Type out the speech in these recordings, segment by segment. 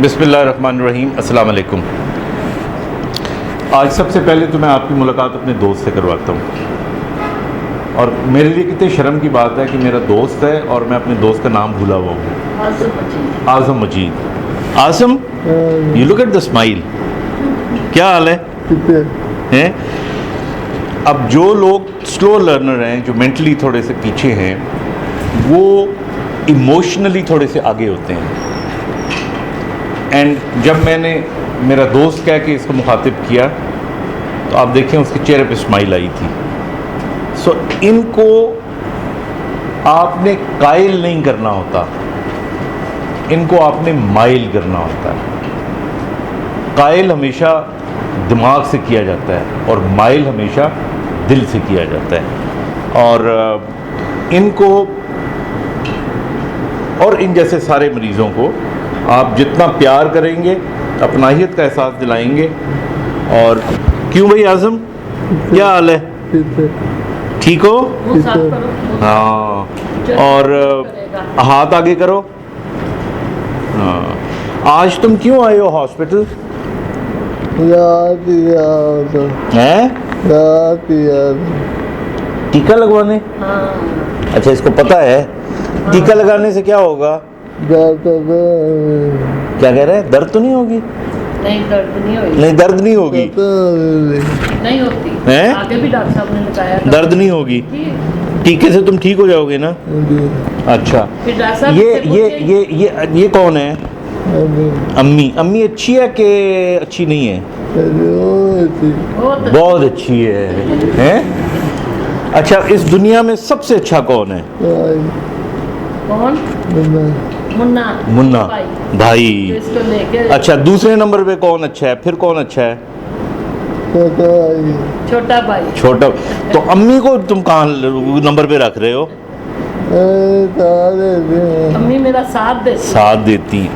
بسم اللہ الرحمن الرحیم. السلام علیکم. آج سب سے پہلے تو میں آپ کی ملاقات اپنے دوست سے کرواتا ہوں, اور میرے لیے کتنے شرم کی بات ہے کہ میرا دوست ہے اور میں اپنے دوست کا نام بھولا ہوا ہوں. Azam Majid. Azam, you look at the smile. کیا حال ہے؟ اب جو لوگ سلو لرنر ہیں, جو مینٹلی تھوڑے سے پیچھے ہیں, وہ ایموشنلی تھوڑے سے آگے ہوتے ہیں. اینڈ جب میں نے میرا دوست کہہ کے اس کو مخاطب کیا تو آپ دیکھیں اس کے چہرے پہ اسمائل آئی تھی. سو ان کو آپ نے قائل نہیں کرنا ہوتا, ان کو آپ نے مائل کرنا ہوتا ہے. قائل ہمیشہ دماغ سے کیا جاتا ہے اور مائل ہمیشہ دل سے کیا جاتا ہے. اور ان کو اور ان جیسے سارے مریضوں کو آپ جتنا پیار کریں گے, اپناہیت کا احساس دلائیں گے. اور کیوں بھائی اعظم, کیا حال ہے؟ ٹھیک ہو؟ ہاں. اور ہاتھ آگے کرو. ہاں. آج تم کیوں آئے ہو ہاسپٹل؟ ٹیکا لگوانے؟ اچھا, اس کو پتا ہے ٹیکا لگانے سے کیا ہوگا؟ کیا کہہ رہے ہیں؟ درد تو نہیں ہوگی؟ نہیں, درد نہیں ہوگی. نہیں, درد نہیں ہوگی. نہیں ہوتی. آگے بھی ڈاکٹر صاحب نے بتایا درد نہیں ہوگی. ٹیکے سے تم ٹھیک ہو جاؤ گے نا؟ اچھا. یہ کون ہے؟ امی. امی اچھی ہے کہ اچھی نہیں ہے؟ بہت اچھی ہے. اچھا, اس دنیا میں سب سے اچھا کون ہے؟ کون؟ منا بھائی. اچھا, دوسرے نمبر پہ کون اچھا ہے؟ پھر کون اچھا ہے؟ چھوٹا بھائی. چھوٹا. تو امی کو تم کہاں نمبر پہ رکھ رہے ہو؟ امی میرا ساتھ دیتی.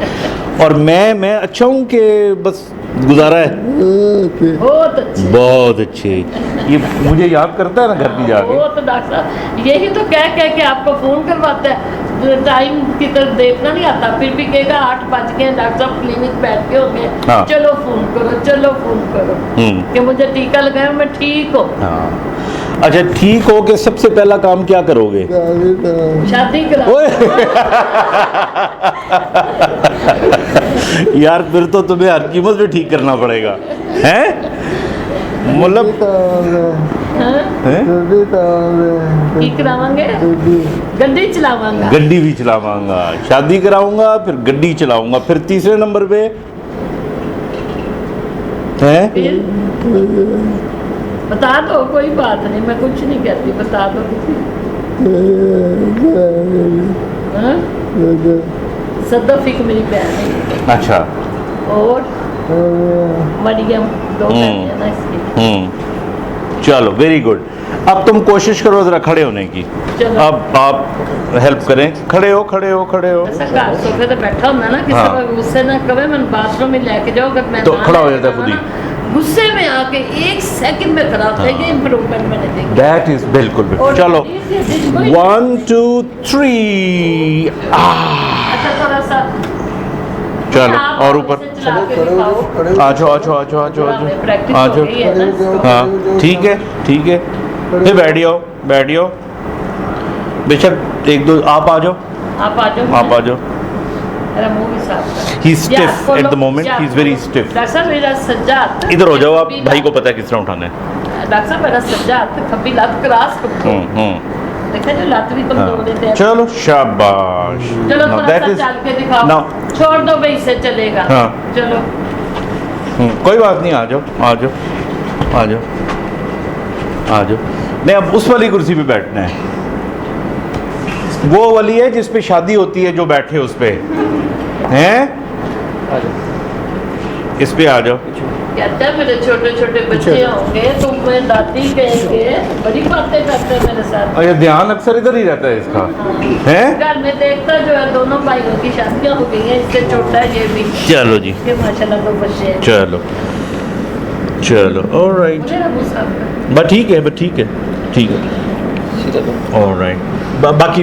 اور میں اچھا ہوں کہ بس گزارا ہے؟ بہت اچھے. یہ مجھے یاد کرتا ہے نا گھر پہ جا کے. وہ تو ڈاکٹر صاحب یہی تو کہہ کے آپ کو فون کرواتا ہے, ٹائم کی طرف دیکھنا نہیں آتا, پھر بھی کہے گا 8 بج گئے, ڈاکٹر صاحب کلینک بیٹھ کے ہوں گے, چلو فون کرو کہ مجھے ٹیکا لگایا, میں ٹھیک ہوں. اچھا, ٹھیک ہو کے سب سے پہلا کام کیا کرو گے؟ شادی کرا. یار پھر تو تمہیں ہر قیمت پہ ٹھیک کرنا پڑے گا. ہیں مطلب ٹھیک کراواں گے, گڈی چلاواں گا. گڈی بھی چلاواں گا, شادی کراؤں گا, پھر گڈی چلاؤں گا, پھر تیسرے نمبر پہ بتا دو, کوئی بات نہیں, میں کچھ نہیں کہتی, بتا دو. صدف ایک میری بہن ہے. اچھا. اور مریم 2 بہنیں ہیں نا اس کی. چلو, ویری گڈ. اب تم کوشش کرو ذرا کھڑے ہونے کی. اب آپ ہیلپ کریں. کھڑے ہو. ایسا گھر سوفے تو بیٹھا ہونا نا, کسی کا غصے نہ کرے, میں باتھ روم میں لے کے جاؤ, اگر میں تو کھڑا ہو جاتا ہے خود ہی. غصے میں آ کے 1 سیکنڈ میں خراب تھے. یہ امپروومنٹ میں نے دیکھی. دیٹ از بالکل. چلو 1 2 3. اچھا, تھوڑا سا چلو, اور اوپر آ جاؤ. ہاں, ٹھیک ہے. پھر بیٹھ جاؤ. بے شک 1 2 آپ آ جاؤ. He's stiff at the moment. He's very stiff. Doctor صاحب میرا سجاد ادھر ہو جاؤ آپ, بھائی کو پتا ہے کس طرح اٹھانا ہے. ڈاکٹر صاحب میرا سجاد کبھی لات کراس کرتے دیکھا جو لات بھی کمزور دیتے ہیں. چلو شاباش. چلو تھوڑا سا چل کے دکھاؤ. چھوڑ دو بھائی, سے چلے گا. چلو کوئی بات نہیں, آ جاؤ. نہیں, اب اس والی کرسی پہ بیٹھنا ہے. وہ والی ہے جس پہ شادی ہوتی ہے, جو بیٹھے اس پہ ہیں. اس پہ آ جاؤ. کہتا ہے میرے چھوٹے بچے ہوں گے تو میں دادی کہیں گے, بڑی باتیں کرتے ہیں میرے ساتھ. اور یہ دھیان اکثر ادھر ہی رہتا ہے اس کا. گھر میں دیکھتا جو ہے دونوں بھائیوں کی شادیاں ہو گئی ہیں, اس سے چھوٹا ہے یہ بھی. چلو جی, ماشاءاللہ 2 بچے ہیں. چلو آلرائٹ. بس ٹھیک ہے. آلرائٹ. باقی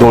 2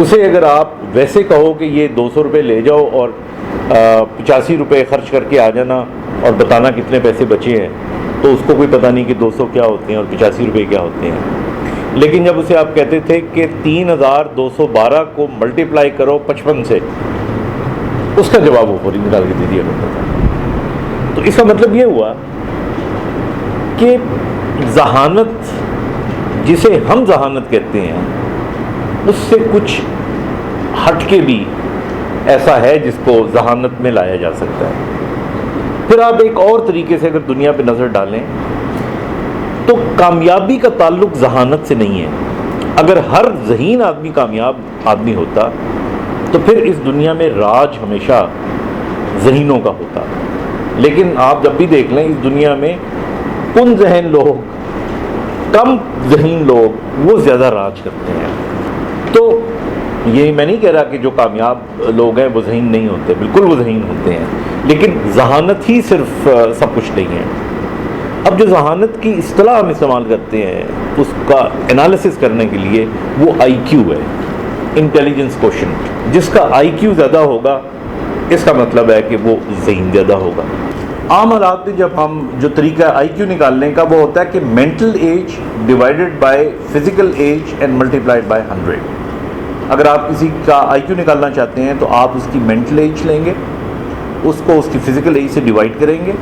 اسے اگر آپ ویسے کہو کہ یہ 200 روپے لے جاؤ اور 85 روپے خرچ کر کے آ جانا اور بتانا کتنے پیسے بچے ہیں، تو اس کو کوئی پتہ نہیں کہ 200 کیا ہوتے ہیں اور 85 روپے کیا ہوتے ہیں۔ لیکن جب اسے آپ کہتے تھے کہ 3212 کو ملٹیپلائی کرو 55 سے، اس کا جواب وہ پوری نکال کے دے دیا کرتا تھا۔ تو اس کا مطلب یہ ہوا کہ ذہانت، جسے ہم ذہانت کہتے ہیں، اس سے کچھ ہٹ کے بھی ایسا ہے جس کو ذہانت میں لایا جا سکتا ہے۔ پھر آپ ایک اور طریقے سے اگر دنیا پہ نظر ڈالیں تو کامیابی کا تعلق ذہانت سے نہیں ہے۔ اگر ہر ذہین آدمی کامیاب آدمی ہوتا تو پھر اس دنیا میں راج ہمیشہ ذہینوں کا ہوتا۔ لیکن آپ جب بھی دیکھ لیں اس دنیا میں کن ذہن لوگ، کم ذہین لوگ، وہ زیادہ راج کرتے ہیں۔ تو یہ میں نہیں کہہ رہا کہ جو کامیاب لوگ ہیں وہ ذہین نہیں ہوتے، بالکل وہ ذہین ہوتے ہیں، لیکن ذہانت ہی صرف سب کچھ نہیں ہے۔ اب جو ذہانت کی اصطلاح ہم استعمال کرتے ہیں اس کا انالیسس کرنے کے لیے، وہ آئی کیو ہے، انٹیلیجنس کوشنٹ۔ جس کا آئی کیو زیادہ ہوگا اس کا مطلب ہے کہ وہ ذہین زیادہ ہوگا۔ عام حالات میں جب ہم جو طریقہ آئی کیو نکالنے کا وہ ہوتا ہے کہ mental age divided by physical age and multiplied by 100۔ اگر آپ کسی کا آئی کیو نکالنا چاہتے ہیں تو آپ اس کی مینٹل ایج لیں گے، اس کو اس کی فزیکل ایج سے ڈیوائڈ کریں گے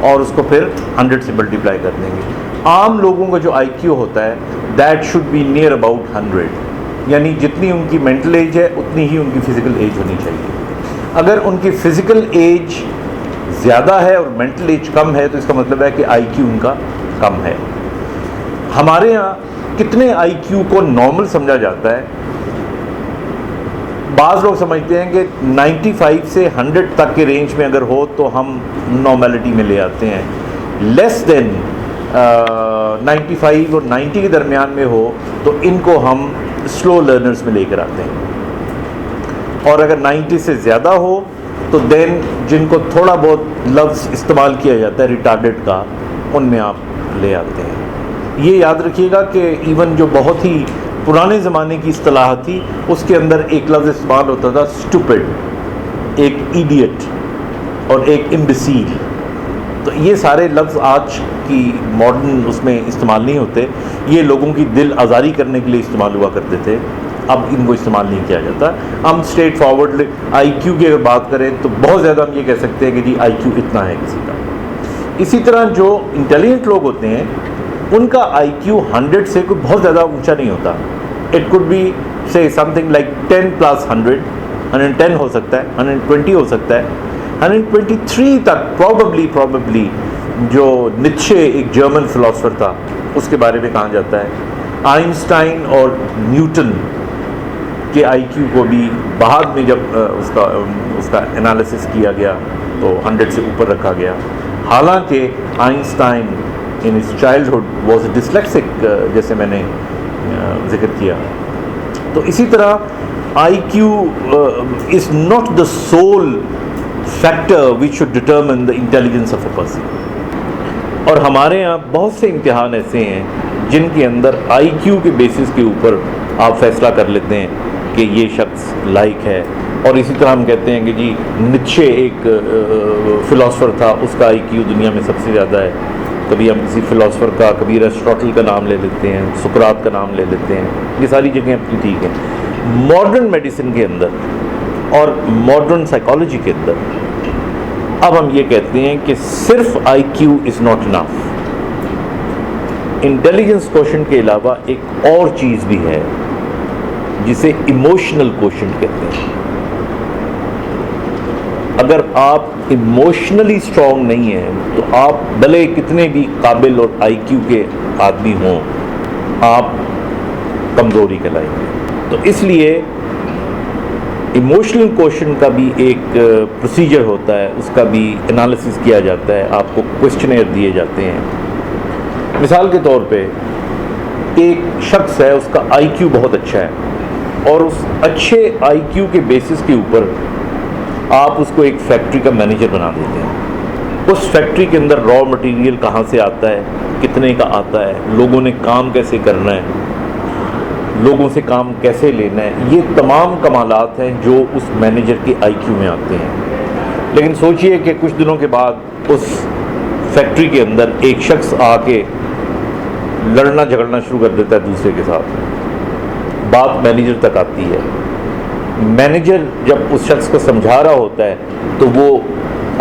اور اس کو پھر 100 سے ملٹیپلائی کر دیں گے۔ عام لوگوں کا جو آئی کیو ہوتا ہے that should be near about 100، یعنی جتنی ان کی مینٹل ایج ہے اتنی ہی ان کی فزیکل ایج ہونی چاہیے۔ اگر ان کی فزیکل ایج زیادہ ہے اور مینٹل ایج کم ہے تو اس کا مطلب ہے کہ آئی کیو ان کا کم ہے۔ ہمارے ہاں کتنے آئی کیو کو نارمل سمجھا جاتا ہے؟ بعض لوگ سمجھتے ہیں کہ 95 سے 100 تک کے رینج میں اگر ہو تو ہم نارملٹی میں لے آتے ہیں، لیس دین 95 اور 90 کے درمیان میں ہو تو ان کو ہم سلو لرنرز میں لے کر آتے ہیں، اور اگر 90 سے زیادہ ہو تو دین جن کو تھوڑا بہت لفظ استعمال کیا جاتا ہے ریٹارڈڈ کا، ان میں آپ لے آتے ہیں۔ یہ یاد رکھیے گا کہ ایون جو بہت ہی پرانے زمانے کی اصطلاح تھی اس کے اندر ایک لفظ استعمال ہوتا تھا اسٹوپڈ، ایک ایڈیٹ اور ایک امبیسیل۔ تو یہ سارے لفظ آج کی ماڈرن اس میں استعمال نہیں ہوتے، یہ لوگوں کی دل آزاری کرنے کے لیے استعمال ہوا کرتے تھے، اب ان کو استعمال نہیں کیا جاتا۔ ہم اسٹریٹ فارورڈ آئی کیو کی اگر بات کریں تو بہت زیادہ ہم یہ کہہ سکتے ہیں کہ جی آئی کیو اتنا ہے کسی کا۔ اسی طرح جو انٹیلیجنٹ لوگ ہوتے ہیں ان کا آئی کیو 100 سے کوئی بہت زیادہ اونچا نہیں ہوتا۔ اٹ کوڈ بی سے سم تھنگ لائک 10 + 100، 110 ہو سکتا ہے، 120 ہو سکتا ہے، 123 تک پروبیبلی جو نیچے ایک جرمن فلاسفر تھا اس کے بارے میں کہا جاتا ہے۔ آئنسٹائن اور نیوٹن کے آئی کیو کو بھی بعد میں جب اس کا انالیسس کیا گیا تو 100 سے اوپر رکھا گیا، حالانکہ Einstein in his childhood was a dyslexic, جیسے میں نے ذکر کیا۔ تو اسی طرح IQ is not the sole factor which should determine the intelligence of a person. اور ہمارے یہاں بہت سے امتحان ایسے ہیں جن کے اندر آئی کیو کے بیسس کے اوپر آپ فیصلہ کر لیتے ہیں کہ یہ شخص لائق ہے۔ اور اسی طرح ہم کہتے ہیں کہ جی نیچے ایک فلاسفر تھا، اس کا آئی کیو دنیا میں سب سے زیادہ ہے۔ کبھی ہم کسی فلاسفر کا، کبھی ایرسٹاٹل کا نام لے لیتے ہیں، سقراط کا نام لے لیتے ہیں، یہ ساری جگہیں اپنی ٹھیک ہیں۔ ماڈرن میڈیسن کے اندر اور ماڈرن سائیکالوجی کے اندر اب ہم یہ کہتے ہیں کہ صرف IQ is not enough. Intelligence quotient کے علاوہ ایک اور چیز بھی ہے جسے ایموشنل کوشنٹ کہتے ہیں۔ اگر آپ ایموشنلی اسٹرانگ نہیں ہیں تو آپ بھلے کتنے بھی قابل اور آئی کیو کے آدمی ہوں، آپ کمزوری کہلائیں گے۔ تو اس لیے ایموشنل کوشنٹ کا بھی ایک پروسیجر ہوتا ہے، اس کا بھی انالیسس کیا جاتا ہے، آپ کو کویسچنیئر دیے جاتے ہیں۔ مثال کے طور پہ ایک شخص ہے، اس کا آئی کیو بہت اچھا ہے اور اس اچھے آئی کیو کے بیسس کے اوپر آپ اس کو ایک فیکٹری کا مینیجر بنا دیتے ہیں۔ اس فیکٹری کے اندر را مٹیریل کہاں سے آتا ہے، کتنے کا آتا ہے، لوگوں نے کام کیسے کرنا ہے، لوگوں سے کام کیسے لینا ہے، یہ تمام کمالات ہیں جو اس مینیجر کے آئی کیو میں آتے ہیں۔ لیکن سوچئے کہ کچھ دنوں کے بعد اس فیکٹری کے اندر ایک شخص آ کے لڑنا جھگڑنا شروع کر دیتا ہے دوسرے کے ساتھ، بات مینیجر تک آتی ہے۔ مینیجر جب اس شخص کو سمجھا رہا ہوتا ہے تو وہ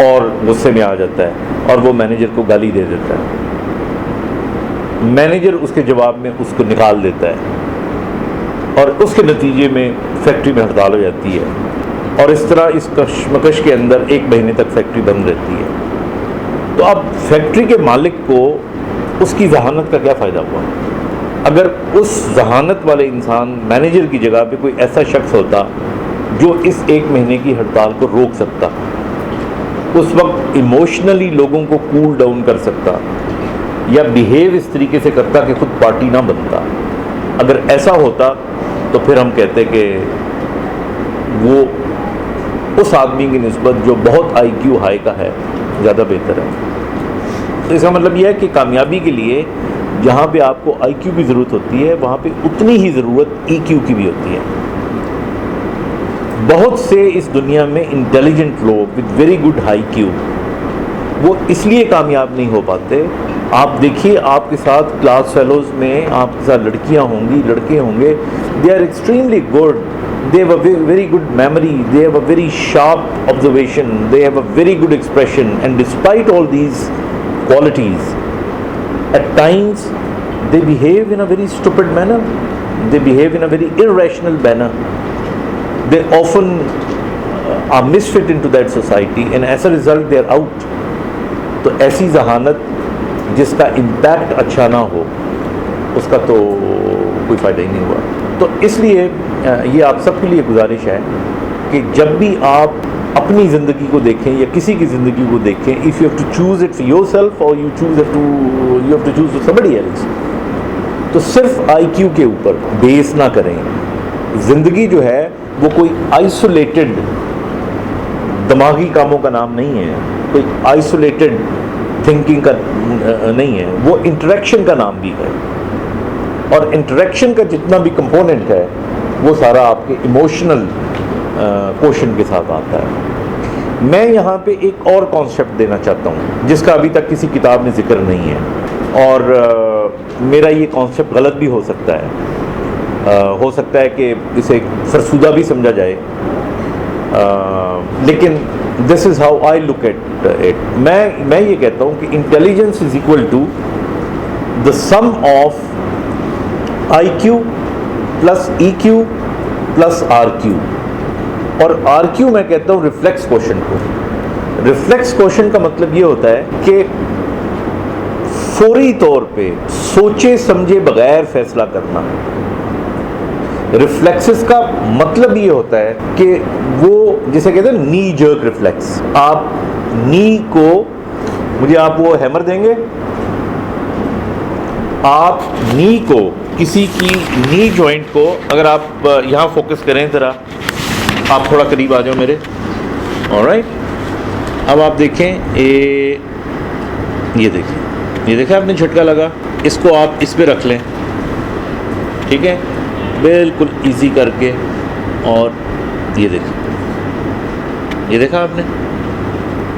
اور غصے میں آ جاتا ہے اور وہ مینیجر کو گالی دے دیتا ہے۔ مینیجر اس کے جواب میں اس کو نکال دیتا ہے اور اس کے نتیجے میں فیکٹری میں ہڑتال ہو جاتی ہے، اور اس طرح اس کشمکش کے اندر 1 مہینے تک فیکٹری بند رہتی ہے۔ تو اب فیکٹری کے مالک کو اس کی ذہانت کا کیا فائدہ ہوا؟ اگر اس ذہانت والے انسان مینیجر کی جگہ پہ کوئی ایسا شخص ہوتا جو اس 1 مہینے کی ہڑتال کو روک سکتا، اس وقت ایموشنلی لوگوں کو کول ڈاؤن کر سکتا یا بیہیو اس طریقے سے کرتا کہ خود پارٹی نہ بنتا، اگر ایسا ہوتا تو پھر ہم کہتے کہ وہ اس آدمی کی نسبت جو بہت آئی کیو ہائی کا ہے زیادہ بہتر ہے۔ تو اس کا مطلب یہ ہے کہ کامیابی کے لیے جہاں پہ آپ کو آئی کیو کی ضرورت ہوتی ہے وہاں پہ اتنی ہی ضرورت ای کیو کی بھی ہوتی ہے۔ بہت سے اس دنیا میں انٹیلیجنٹ لوگ وتھ ویری گڈ ہائی کیو وہ اس لیے کامیاب نہیں ہو پاتے۔ آپ دیکھیے آپ کے ساتھ کلاس فیلوز میں آپ کے ساتھ لڑکیاں ہوں گی، لڑکے ہوں گے، they are extremely good, they have a very good memory, they have a very sharp observation, they have a very good expression, and despite all these qualities, at times they behave in a very stupid manner, they behave in a very irrational manner, they often are misfit into that society, and as a result they are out. تو ایسی ذہانت جس کا impact اچھا نہ ہو اس کا تو کوئی فائدہ ہی نہیں ہوا۔ تو اس لیے یہ آپ سب کے لیے گزارش ہے کہ جب بھی آپ اپنی زندگی کو دیکھیں یا کسی کی زندگی کو دیکھیں، if you have to choose it for yourself or you have to choose for somebody else، تو صرف آئی کیو کے اوپر بیس نہ کریں۔ زندگی جو ہے وہ کوئی آئسولیٹڈ دماغی کاموں کا نام نہیں ہے، کوئی آئسولیٹڈ تھنکنگ کا نہیں ہے، وہ انٹریکشن کا نام بھی ہے، اور انٹریکشن کا جتنا بھی کمپوننٹ ہے وہ سارا آپ کے ایموشنل کوشن کے ساتھ آتا ہے۔ میں یہاں پہ ایک اور کانسیپٹ دینا چاہتا ہوں جس کا ابھی تک کسی کتاب میں ذکر نہیں ہے، اور میرا یہ کانسیپٹ غلط بھی ہو سکتا ہے، ہو سکتا ہے کہ اسے فرسودہ بھی سمجھا جائے، لیکن this is how I look at it. میں یہ کہتا ہوں کہ intelligence is equal to the sum of I Q plus E Q plus R Q, اور آر کیو میں کہتا ہوں ریفلیکس کوشن کو۔ ریفلیکس کوشن کا مطلب یہ ہوتا ہے کہ فوری طور پہ سوچے سمجھے بغیر فیصلہ کرنا۔ ریفلیکسز کا مطلب یہ ہوتا ہے کہ وہ جسے کہتے ہیں نی جرک ریفلیکس، آپ نی کو، مجھے آپ وہ ہیمر دیں گے، آپ نی کو، کسی کی نی جوائنٹ کو، اگر آپ یہاں فوکس کریں ذرا، آپ تھوڑا قریب آ جاؤ میرے، آلرائٹ، اب آپ دیکھیں یہ دیکھیں آپ نے جھٹکا لگا، اس کو آپ اس پہ رکھ لیں، ٹھیک ہے، بالکل ایزی کر کے، اور یہ دیکھا آپ نے۔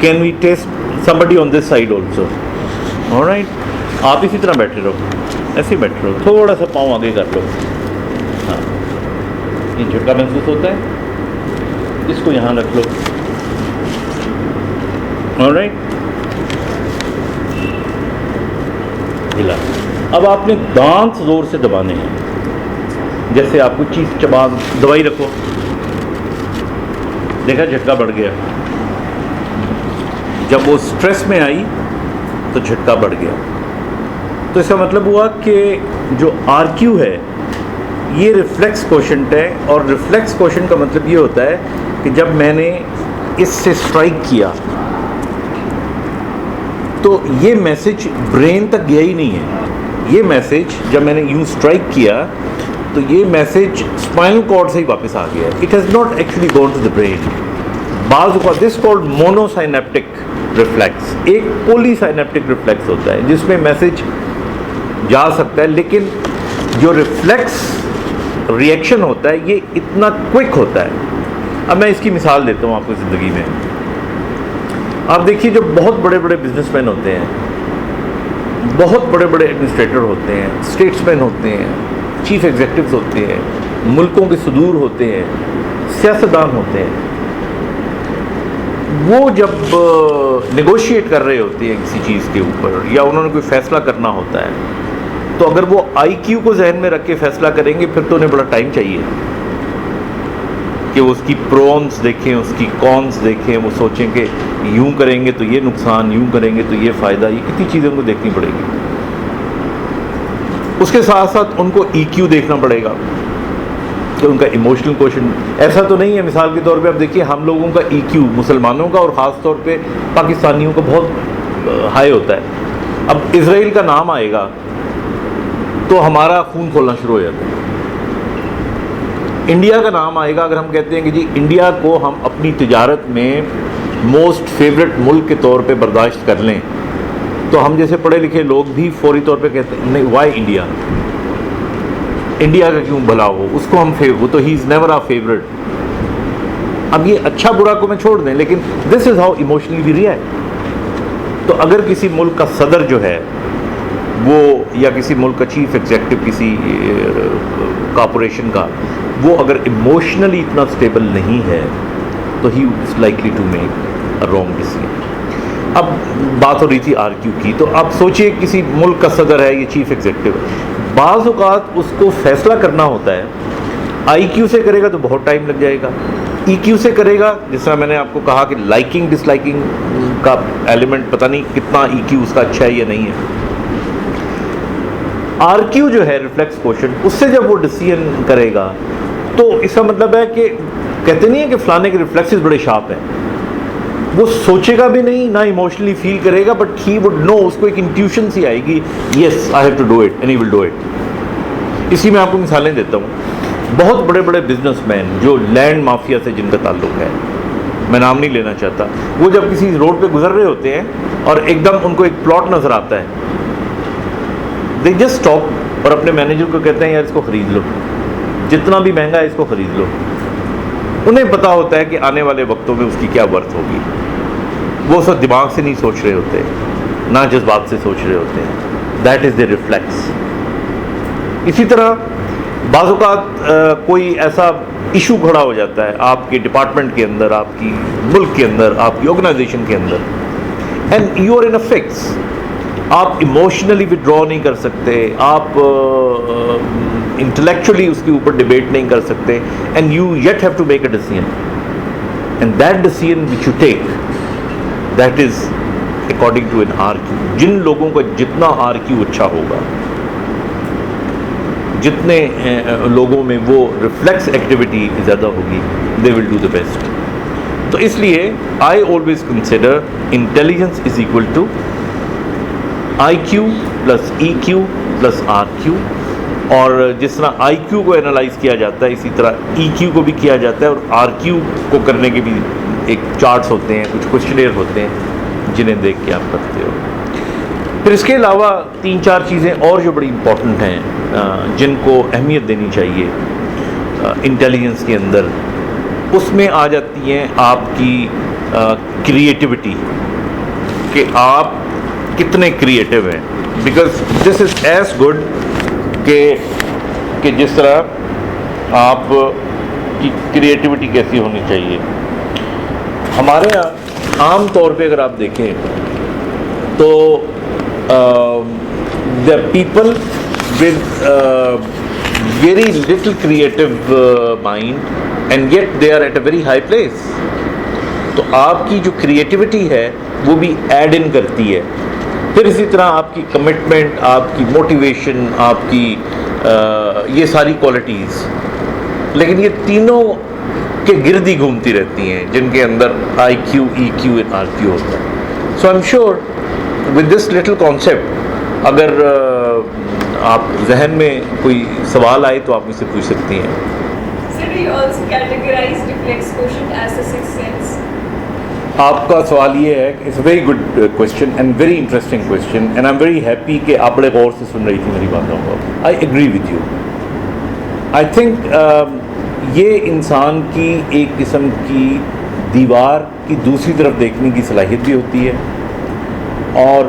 Can we test somebody on this side also؟ alright، آپ اسی طرح بیٹھے رہو، ایسے ہی بیٹھے رہو، تھوڑا سا پاؤں آگے کر لو، ہاں، یہ جھٹکا محسوس ہوتا ہے، اس کو یہاں رکھ لو، alright، ہلا۔ اب آپ نے دانت زور سے دبانے ہیں، جیسے آپ کو چیز چبان، دوائی رکھو، دیکھا جھٹکا بڑھ گیا، جب وہ سٹریس میں آئی تو جھٹکا بڑھ گیا۔ تو اس کا مطلب ہوا کہ جو آر کیو ہے یہ ریفلیکس کوشنٹ ہے، اور ریفلیکس کوشنٹ کا مطلب یہ ہوتا ہے کہ جب میں نے اس سے اسٹرائک کیا تو یہ میسج برین تک گیا ہی نہیں ہے، یہ میسج جب میں نے یوں اسٹرائک کیا تو یہ میسج اسپائنل کارڈ سے ہی واپس آ گیا، it has not actually gone to the brain. بعض اوقات this called monosynaptic reflex, ایک پولی سائنیپٹک ریفلیکس ہوتا ہے جس میں میسج جا سکتا ہے، لیکن جو ریفلیکس ریئیکشن ہوتا ہے یہ اتنا کوئک ہوتا ہے. اب میں اس کی مثال دیتا ہوں آپ کو زندگی میں. آپ دیکھیے جو بہت بڑے بڑے بزنس مین ہوتے ہیں, بہت بڑے بڑے ایڈمنسٹریٹر ہوتے ہیں, اسٹیٹس مین ہوتے ہیں, چیف ایگزیکٹوز ہوتے ہیں, ملکوں کے صدور ہوتے ہیں, سیاستدان ہوتے ہیں, وہ جب نیگوشیٹ کر رہے ہوتے ہیں کسی چیز کے اوپر یا انہوں نے کوئی فیصلہ کرنا ہوتا ہے, تو اگر وہ آئی کیو کو ذہن میں رکھ کے فیصلہ کریں گے پھر تو انہیں بڑا ٹائم چاہیے کہ وہ اس کی پرونس دیکھیں, اس کی کونس دیکھیں, وہ سوچیں کہ یوں کریں گے تو یہ نقصان, یوں کریں گے تو یہ فائدہ, یہ کتنی چیزیں ان کو دیکھنی پڑے گی. اس کے ساتھ ساتھ ان کو ای کیو دیکھنا پڑے گا کہ ان کا ایموشنل کوشن ایسا تو نہیں ہے. مثال کے طور پہ اب دیکھیے ہم لوگوں کا ای کیو, مسلمانوں کا اور خاص طور پہ پاکستانیوں کا بہت ہائی ہوتا ہے. اب اسرائیل کا نام آئے گا تو ہمارا خون کھولنا شروع ہو جاتا ہے. انڈیا کا نام آئے گا, اگر ہم کہتے ہیں کہ جی انڈیا کو ہم اپنی تجارت میں موسٹ فیوریٹ ملک کے طور پہ برداشت کر لیں, تو ہم جیسے پڑھے لکھے لوگ بھی فوری طور پہ کہتے ہیں نہیں, وائی انڈیا, انڈیا کا کیوں بھلا ہو, اس کو ہم وہ تو he is never a favourite. اب یہ اچھا برا کو میں چھوڑ دیں, لیکن this is how emotionally we react. تو اگر کسی ملک کا صدر جو ہے وہ, یا کسی ملک کا چیف ایگزیکٹو کسی کارپوریشن کا, وہ اگر ایموشنلی اتنا اسٹیبل نہیں ہے تو he is likely to make a wrong decision. اب بات ہو رہی تھی آر کیو کی, تو آپ سوچئے کسی ملک کا صدر ہے, یہ چیف ایگزیکٹو ہے, بعض اوقات اس کو فیصلہ کرنا ہوتا ہے, آئی کیو سے کرے گا تو بہت ٹائم لگ جائے گا, ای کیو سے کرے گا, جس طرح میں نے آپ کو کہا کہ لائکنگ ڈس لائکنگ کا ایلیمنٹ پتہ نہیں کتنا ای کیو اس کا اچھا ہے یا نہیں ہے. آر کیو جو ہے ریفلیکس کوشن, اس سے جب وہ ڈیسیژن کرے گا تو اس کا مطلب ہے کہ کہتے نہیں ہے کہ فلانے کے ریفلیکسز بڑے شارپ ہیں, وہ سوچے گا بھی نہیں, نہ ایموشنلی فیل کرے گا, بٹ ہی وڈ نو, اس کو ایک انٹیوشن سی آئے گی, yes I have to do it and he will do it. اسی میں آپ کو مثالیں دیتا ہوں. بہت بڑے بڑے بزنس مین جو لینڈ مافیا سے جن کا تعلق ہے, میں نام نہیں لینا چاہتا, وہ جب کسی روڈ پہ گزر رہے ہوتے ہیں اور ایک دم ان کو ایک پلاٹ نظر آتا ہے, دے جسٹ اسٹاپ اور اپنے مینیجر کو کہتے ہیں یار اس کو خرید لو, جتنا بھی مہنگا ہے اس کو خرید لو. انہیں پتا ہوتا ہے کہ آنے والے وقتوں میں اس کی کیا ورتھ ہوگی. وہ اس وقت دماغ سے نہیں سوچ رہے ہوتے, نہ جذبات سے سوچ رہے ہوتے ہیں. That is the reflex. اسی طرح بعض اوقات کوئی ایسا ایشو کھڑا ہو جاتا ہے آپ کے ڈپارٹمنٹ کے اندر, آپ کی ملک کے اندر, آپ کی آرگنائزیشن کے اندر, and you are in a fix. آپ ایموشنلی وڈرا نہیں کر سکتے, آپ انٹلیکچولی اس کے اوپر ڈبیٹ نہیں کر سکتے, and you yet have to make a decision, and that decision which you take, that is according to an R Q. جن لوگوں کا جتنا آر کیو اچھا ہوگا, جتنے لوگوں میں وہ ریفلیکس ایکٹیویٹی زیادہ ہوگی, دے ول ڈو دا بیسٹ. تو اس لیے I always consider intelligence is equal to I Q plus E Q plus R Q. اور جس طرح آئی کیو کو انالائز کیا جاتا ہے, اسی طرح ای کیو کو بھی کیا جاتا ہے, اور آر کیو کو کرنے کے بھی ایک چارٹس ہوتے ہیں, کچھ کوشچنیئر ہوتے ہیں جنہیں دیکھ کے آپ کرتے ہو. پھر اس کے علاوہ 3-4 چیزیں اور جو بڑی امپورٹنٹ ہیں, جن کو اہمیت دینی چاہیے انٹیلیجنس کے اندر, اس میں آ جاتی ہیں آپ کی کریٹیوٹی, کہ آپ کتنے کریٹیو ہیں. Because this is as good کہ جس طرح آپ کی کریٹیوٹی کیسی ہونی چاہیے. ہمارے یہاں عام طور پہ اگر آپ دیکھیں تو the people with very little creative mind and yet they are at a very high place. تو آپ کی جو کریٹیوٹی ہے وہ بھی ایڈ ان کرتی ہے. پھر اسی طرح آپ کی کمٹمنٹ, آپ کی موٹیویشن, آپ کی یہ ساری کوالٹیز, لیکن یہ تینوں کے گرد ہی گھومتی رہتی ہیں جن کے اندر آئی کیو, ای کیو اینڈ آر کیو ہوتا ہے. So I am sure with this little concept اگر آپ ذہن میں کوئی سوال آئے تو آپ مجھ سے پوچھ سکتی ہیں. آپ کا سوال یہ ہے کہ it's a very good question and very interesting question, and I am very happy کہ آپ بڑے غور سے سن رہی تھی میری باتوں کو. I agree with you. I think یہ انسان کی ایک قسم کی دیوار کی دوسری طرف دیکھنے کی صلاحیت بھی ہوتی ہے، اور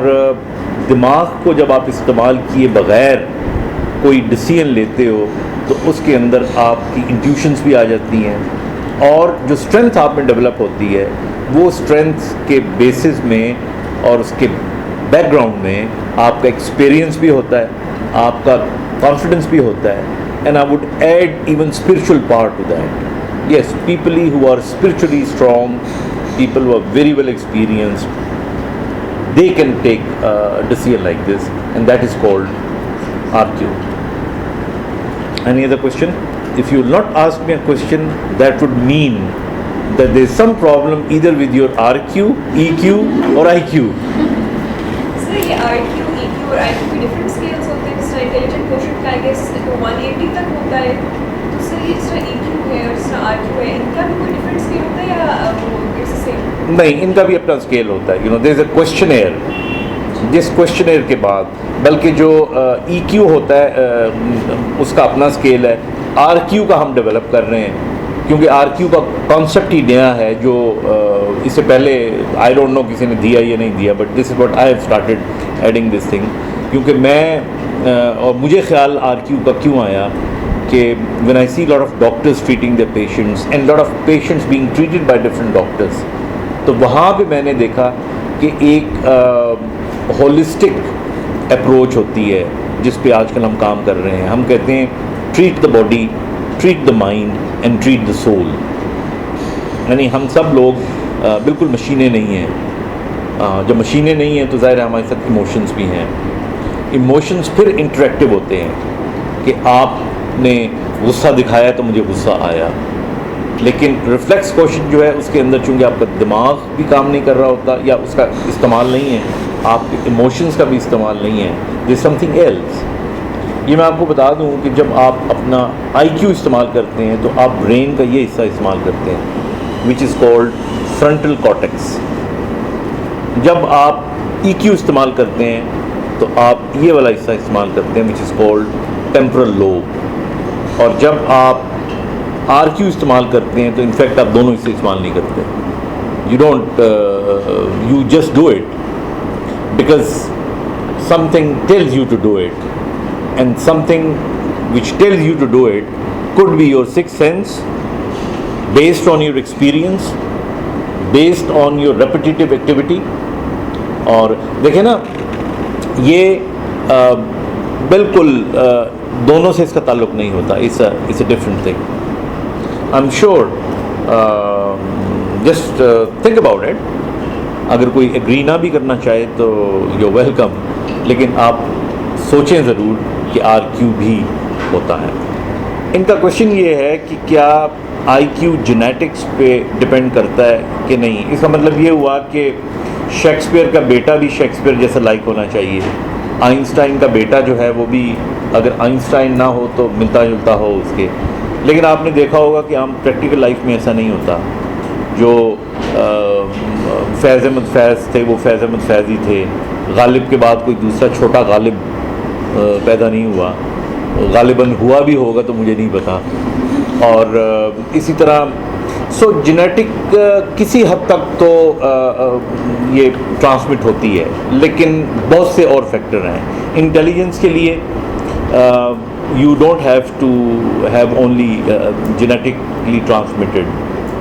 دماغ کو جب آپ استعمال کیے بغیر کوئی ڈیسیژن لیتے ہو تو اس کے اندر آپ کی انٹیوشنز بھی آ جاتی ہیں، اور جو اسٹرینتھ آپ میں ڈیولپ ہوتی ہے وہ اسٹرینتھ کے بیسس میں اور اس کے بیک گراؤنڈ میں آپ کا ایکسپیرینس بھی ہوتا ہے، آپ کا کانفیڈنس بھی ہوتا ہے. And I would add even spiritual part to that. Yes, people who are spiritually strong, people who are very well experienced, they can take a decision like this, and that is called RQ. Any other question? If you will not ask me a question, that would mean that there is some problem either with your RQ, EQ or IQ. سر یہ RQ, EQ اور IQ کے different scales ہوتے ہیں. جس طرح intelligent question کا I guess 180 تک ہوتا ہے. تو سر یہ جس طرح EQ ہے اور جس طرح RQ ہے، ان کا بھی کوئی ڈفرینٹ اسکیل ہوتا ہے یا اٹس سیم؟ نہیں، ان کا بھی اپنا اسکیل ہوتا ہے. دیر از اے کوشچنیئر، جس کوشچنیئر کے بعد بلکہ جو EQ ہوتا ہے اس کا اپنا اسکیل ہے. RQ کا ہم ڈیولپ کر رہے ہیں کیونکہ RQ کا کانسیپٹ ہی نیا ہے، جو اس سے پہلے آئی ڈونٹ نو کسی نے دیا یا نہیں دیا، but this is what I have started adding this thing. کیونکہ میں اور مجھے خیال RQ کا کیوں آیا کہ when I see lot of doctors treating their patients and lot of patients being treated by different doctors، تو وہاں پہ میں نے دیکھا کہ ایک ہولسٹک اپروچ ہوتی ہے جس پہ آج کل ہم کام کر رہے ہیں. ہم کہتے ہیں treat the body, treat the mind and treat the soul. یعنی ہم سب لوگ بالکل مشینیں نہیں ہیں. جب مشینیں نہیں ہیں تو ظاہر ہے ہمارے ساتھ ایموشنز بھی ہیں. ایموشنز پھر انٹریکٹیو ہوتے ہیں کہ آپ نے غصہ دکھایا تو مجھے غصہ آیا، لیکن ریفلیکس کوشن جو ہے اس کے اندر چونکہ آپ کا دماغ بھی کام نہیں کر رہا ہوتا یا اس کا استعمال نہیں ہے، آپ کے ایموشنز کا بھی استعمال نہیں ہے، دیر سم تھنگ ایلس. یہ میں آپ کو بتا دوں کہ جب آپ اپنا IQ استعمال کرتے ہیں تو آپ برین کا یہ حصہ استعمال کرتے ہیں وچ از کالڈ فرنٹل کارٹیکس. جب آپ EQ استعمال کرتے ہیں تو آپ یہ والا حصہ استعمال کرتے ہیں وچ از کالڈ ٹیمپرل لوب. اور جب آپ RQ استعمال کرتے ہیں تو انفیکٹ آپ دونوں حصے استعمال نہیں کرتے. You just do it because something tells you to do it. And something which tells you to do it could be your sixth sense, based on your experience, based on your repetitive activity. اور دیکھیں نا، یہ بالکل دونوں سے اس کا تعلق نہیں ہوتا. it's a different thing. I'm sure just think about it. اگر کوئی ایگری نہ بھی کرنا چاہے تو you're welcome، لیکن آپ سوچیں ضرور کہ RQ بھی ہوتا ہے. ان کا کوشچن یہ ہے کہ کیا IQ جینیٹکس پہ ڈپینڈ کرتا ہے کہ نہیں. اس کا مطلب یہ ہوا کہ شیکسپیئر کا بیٹا بھی شیکسپیئر جیسا لائک ہونا چاہیے، آئنسٹائن کا بیٹا جو ہے وہ بھی اگر آئنسٹائن نہ ہو تو ملتا جلتا ہو اس کے. لیکن آپ نے دیکھا ہوگا کہ عام پریکٹیکل لائف میں ایسا نہیں ہوتا. جو فیض احمد فیض تھے وہ فیض احمد فیض ہی تھے. غالب کے بعد کوئی دوسرا چھوٹا غالب پیدا نہیں ہوا. غالباً ہوا بھی ہوگا تو مجھے نہیں پتا. اور اسی طرح جینیٹک کسی حد تک تو یہ ٹرانسمٹ ہوتی ہے، لیکن بہت سے اور فیکٹر ہیں. انٹیلیجنس کے لیے you don't have to have only genetically transmitted.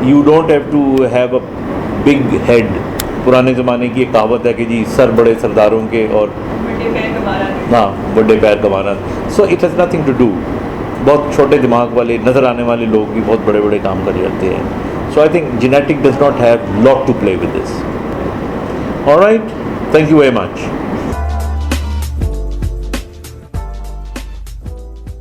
You don't have to have a big head. پرانے زمانے کی ایک کہاوت ہے کہ جی سر بڑے سرداروں کے اور ہاں بڑے پیر کمانا. So it has nothing to do. بہت چھوٹے دماغ والے نظر آنے والے لوگ بھی بہت بڑے بڑے کام کر جاتے ہیں. So I think genetic does not have lot to play with this. Alright, thank you very much.